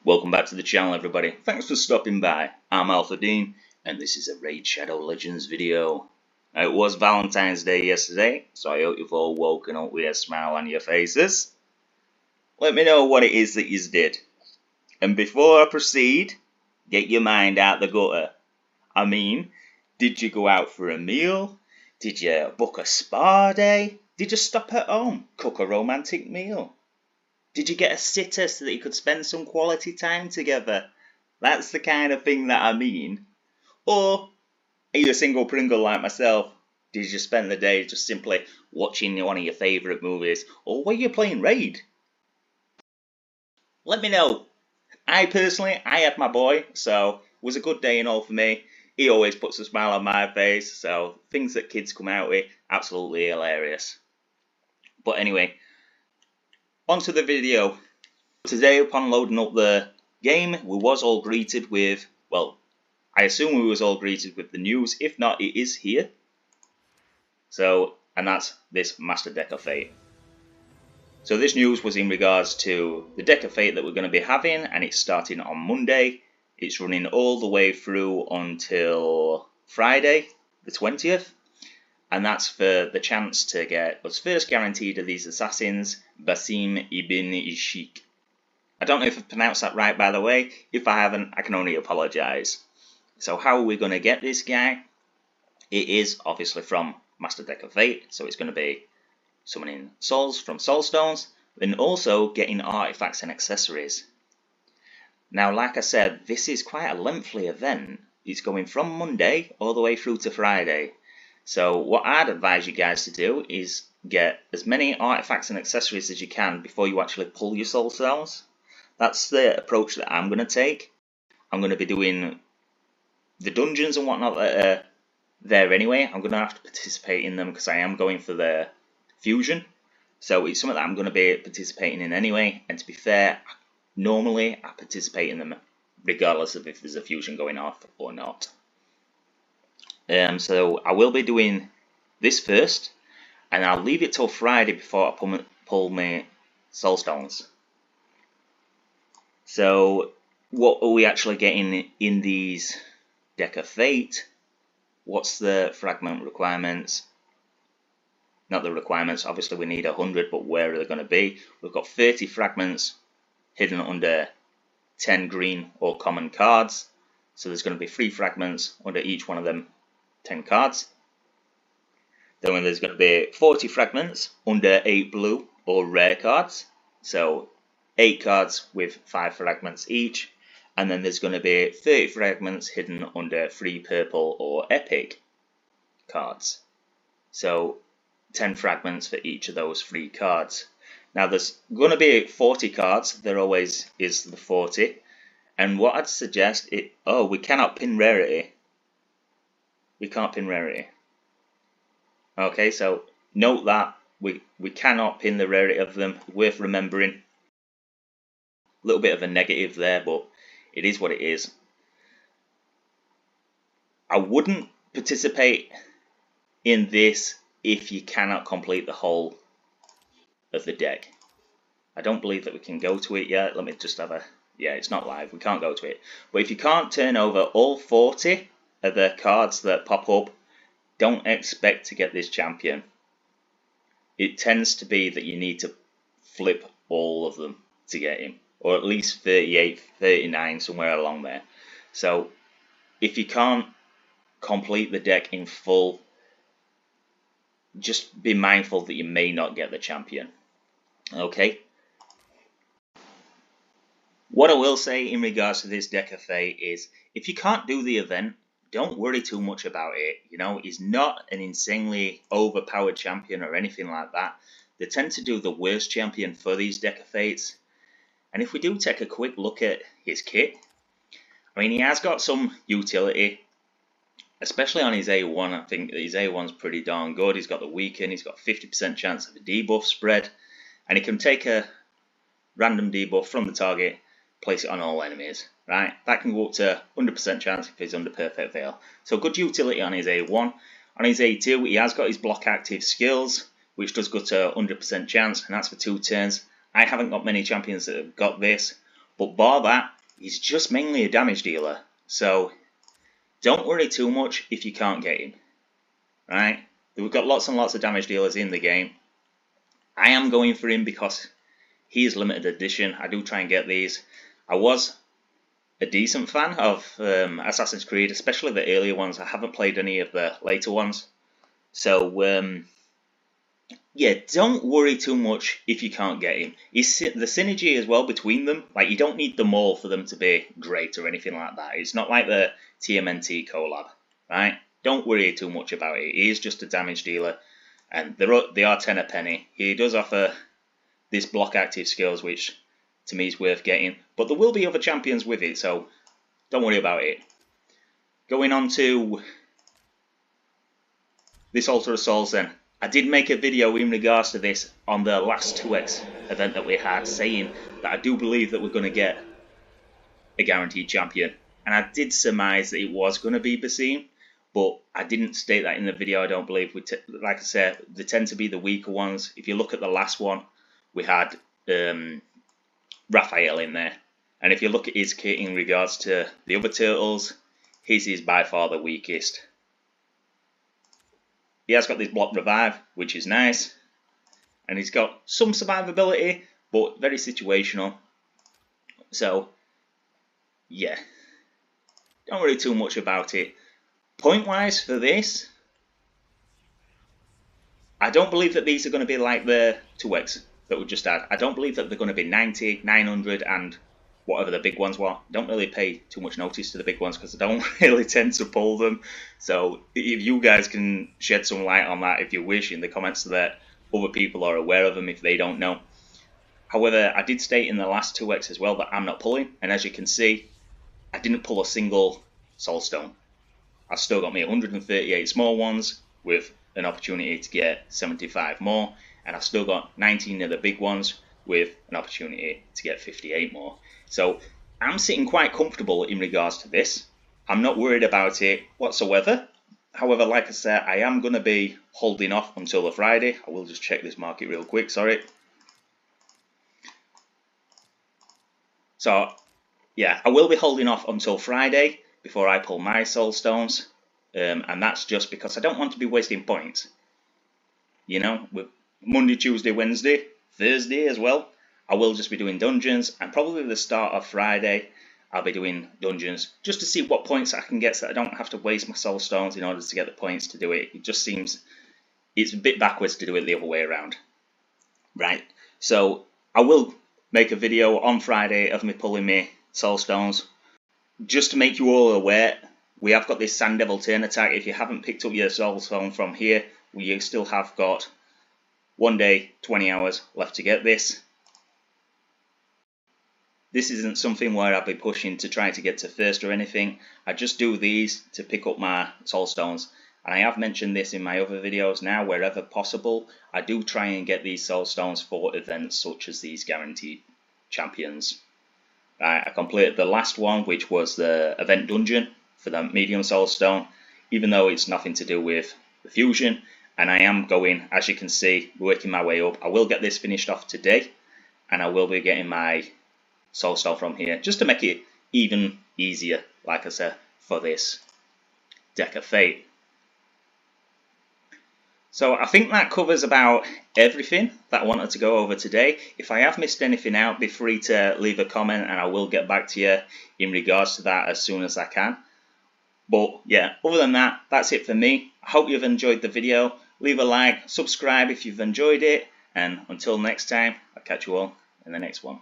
Welcome back to the channel, everybody. Thanks for stopping by. I'm Alpha Dean, and this is a Raid Shadow Legends video. It was Valentine's Day yesterday, so I hope you've all woken up with a smile on your faces. Let me know what it is that you did. And before I proceed, get your mind out the gutter. I mean, did you go out for a meal? Did you book a spa day? Did you stop at home, cook a romantic meal? Did you get a sitter so that you could spend some quality time together? That's the kind of thing that I mean. Or are you a single Pringle like myself? Did you spend the day just simply watching one of your favourite movies? Or were you playing Raid? Let me know. I had my boy, so it was a good day and all for me. He always puts a smile on my face, so things that kids come out with, absolutely hilarious. But anyway, onto the video. Today, upon loading up the game, we was all greeted with, well, I assume we was all greeted with the news. If not, it is here. So, and that's this Master Deck of Fate. So this news was in regards to the Deck of Fate that we're going to be having, and it's starting on Monday. It's running all the way through until Friday, the 20th. And that's for the chance to get us first guaranteed of these assassins, Basim IBM Ishaq. I don't know if I've pronounced that right, by the way. If I haven't, I can only apologise. So how are we going to get this guy? It is obviously from Master Deck of Fate, so it's going to be summoning souls from Soul Stones, and also getting artifacts and accessories. Now, like I said, this is quite a lengthy event. It's going from Monday all the way through to Friday. So what I'd advise you guys to do is get as many artifacts and accessories as you can before you actually pull your soul cells. That's the approach that I'm going to take. I'm going to be doing the dungeons and whatnot that are there anyway. I'm going to have to participate in them because I am going for the fusion. So it's something that I'm going to be participating in anyway. And to be fair, normally I participate in them regardless of if there's a fusion going off or not. So I will be doing this first, and I'll leave it till Friday before I pull my soul stones. So what are we actually getting in these Deck of Fate? What's the fragment requirements? Not the requirements, obviously we need 100, but where are they going to be? We've got 30 fragments hidden under 10 green or common cards. So there's going to be 3 fragments under each one of them 10 cards. Then there's going to be 40 fragments under 8 blue or rare cards. So 8 cards with 5 fragments each. And then there's going to be 30 fragments hidden under 3 purple or epic cards. So 10 fragments for each of those 3 cards. Now there's going to be 40 cards. There always is the 40. And what I'd suggest is, we cannot pin rarity. We can't pin rarity. Okay, so note that we cannot pin the rarity of them. Worth remembering. A little bit of a negative there, but it is what it is. I wouldn't participate in this if you cannot complete the whole of the deck. I don't believe that we can go to it yet. Let me just have a... Yeah, it's not live. We can't go to it. But if you can't turn over all 40 of the cards that pop up, don't expect to get this champion. It tends to be that you need to flip all of them to get him. Or at least 38, 39, somewhere along there. So, if you can't complete the deck in full, just be mindful that you may not get the champion. Okay? What I will say in regards to this Deck of Fate is, if you can't do the event, don't worry too much about it. You know, he's not an insanely overpowered champion or anything like that. They tend to do the worst champion for these Deck of Fates. And if we do take a quick look at his kit, I mean, he has got some utility, especially on his A1. I think his A1's pretty darn good. He's got the weaken, he's got 50% chance of a debuff spread, and he can take a random debuff from the target, place it on all enemies, right? That can go up to 100% chance if he's under Perfect Veil. So good utility on his A1. On his A2, he has got his block active skills, which does go to 100% chance, and that's for 2 turns. I haven't got many champions that have got this, But bar that, he's just mainly a damage dealer. So don't worry too much if you can't get him. Right? We've got lots and lots of damage dealers in the game. I am going for him because he is limited edition. I do try and get these. I was a decent fan of Assassin's Creed, especially the earlier ones. I haven't played any of the later ones. So, yeah, don't worry too much if you can't get him. The synergy as well between them, like you don't need them all for them to be great or anything like that. It's not like the TMNT collab, right? Don't worry too much about it. He is just a damage dealer, and they are 10 a penny. He does offer this block active skills, which to me is worth getting, but there will be other champions with it, so don't worry about it. Going on to this Altar of Souls then. I did make a video in regards to this on the last 2x event that we had, saying that I do believe that we're going to get a guaranteed champion, and I did surmise that it was going to be Basim, but I didn't state that in the video. I don't believe. Like I said, they tend to be the weaker ones. If you look at the last one, we had Raphael in there, and if you look at his kit in regards to the other turtles, his is by far the weakest. He has got this block revive, which is nice, and he's got some survivability, but very situational. So yeah, don't worry too much about it. Point wise for this, I don't believe that these are going to be like the 2x that we just had. I don't believe that they're going to be 90, 900 and whatever the big ones were. Don't really pay too much notice to the big ones because I don't really tend to pull them. So if you guys can shed some light on that if you wish in the comments so that other people are aware of them if they don't know. However, I did state in the last 2x as well that I'm not pulling, and as you can see, I didn't pull a single soul stone. I've still got me 138 small ones with an opportunity to get 75 more, and I've still got 19 of the big ones with an opportunity to get 58 more. So I'm sitting quite comfortable in regards to this. I'm not worried about it whatsoever. However, like I said, I am going to be holding off until the Friday. I will just check this market real quick, sorry. So yeah, I will be holding off until Friday before I pull my soul stones. And that's just because I don't want to be wasting points. You know, with Monday, Tuesday, Wednesday, Thursday as well, I will just be doing dungeons, and probably the start of Friday I'll be doing dungeons just to see what points I can get so I don't have to waste my soul stones in order to get the points to do it. It just seems it's a bit backwards to do it the other way around. Right, so I will make a video on Friday of me pulling my soul stones. Just to make you all aware, we have got this Sand Devil turn attack. If you haven't picked up your soul stone from here, we still have got 1 day, 20 hours left to get this. This isn't something where I'll be pushing to try to get to first or anything. I just do these to pick up my soul stones. And I have mentioned this in my other videos now, wherever possible, I do try and get these soul stones for events such as these guaranteed champions. I completed the last one, which was the event dungeon for the medium soul stone, even though it's nothing to do with the fusion. And I am going, as you can see, working my way up. I will get this finished off today, and I will be getting my soul stone from here, just to make it even easier, like I said, for this deck of fate. So I think that covers about everything that I wanted to go over today. If I have missed anything out, be free to leave a comment and I will get back to you in regards to that as soon as I can. But yeah, other than that, that's it for me. I hope you've enjoyed the video. Leave a like, subscribe if you've enjoyed it, and until next time, I'll catch you all in the next one.